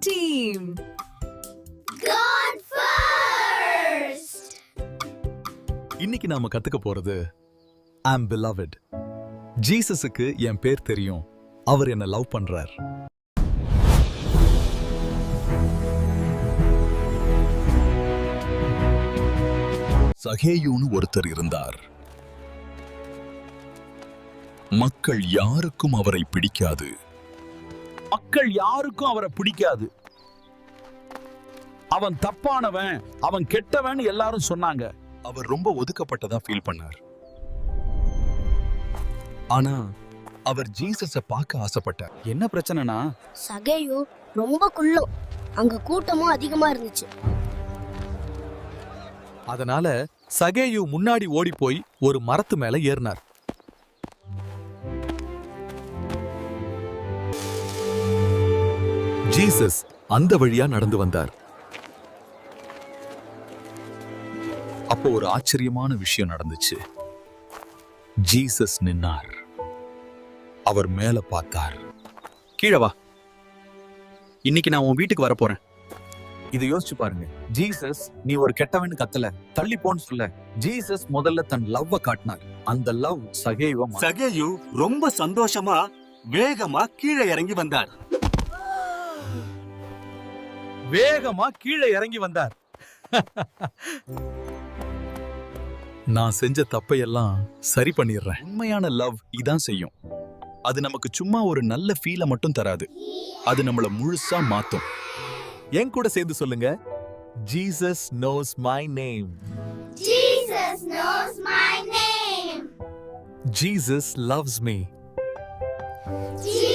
team. God first. இன்னைக்கு நாம கத்துக்க போறது I'm beloved. ஜீசஸுக்கு என் பேர் தெரியும். அவர் என்ன லவ் பண்றார். சகேயூன்னு ஒருத்தர் இருந்தார். மக்கள் யாருக்கும் அவரை பிடிக்காது. அவன் தப்பானவன், அவன் கெட்டவன் எல்லாரும் சொன்னாங்க. அவர் ரொம்ப ஒதுக்கப்பட்டதா ஃபீல் பண்ணார். ஆனா அவர் ஜீசஸ பார்க்க ஆசைப்பட்டார். என்ன பிரச்சனைனா, சகேயு ரொம்ப குள்ளம், அங்க கூட்டமும் அதிகமா இருந்துச்சு. அதனால சகேயு முன்னாடி ஓடி போய் ஒரு மரத்து மேல ஏறினார். ஜீசஸ் அந்த வழியா நடந்து வந்தார். அப்போ ஒரு ஆச்சரியமான விஷயம் நடந்துச்சு. ஜீசஸ் நின்னார். அவர் மேல பார்த்தார். கீழே வா, இன்னைக்கு நான் உன் வீட்டுக்கு வரப்போறேன். இதை யோசிச்சு பாருங்க. ஜீசஸ் நீ ஒரு கெட்டவன் கத்தல, தள்ளி போன்னு சொல்ல. ஜீசஸ் முதல்ல தன் லவ்வ காட்டினார். அந்த லவ் சகேயுவ சகேயு ரொம்ப சந்தோஷமா வேகமா கீழே இறங்கி வந்தார். நான் செஞ்ச தப்பையெல்லாம் சரி பண்ணிடுறேன். உண்மையான லவ் இதான் செய்யும். அது நமக்கு சும்மா ஒரு நல்ல ஃபீலை மட்டும் தராது, அது நம்மள முழுசா மாத்தும். என் கூட சேர்ந்து சொல்லுங்க, Jesus knows my name. Jesus knows my name. Jesus loves me. Jesus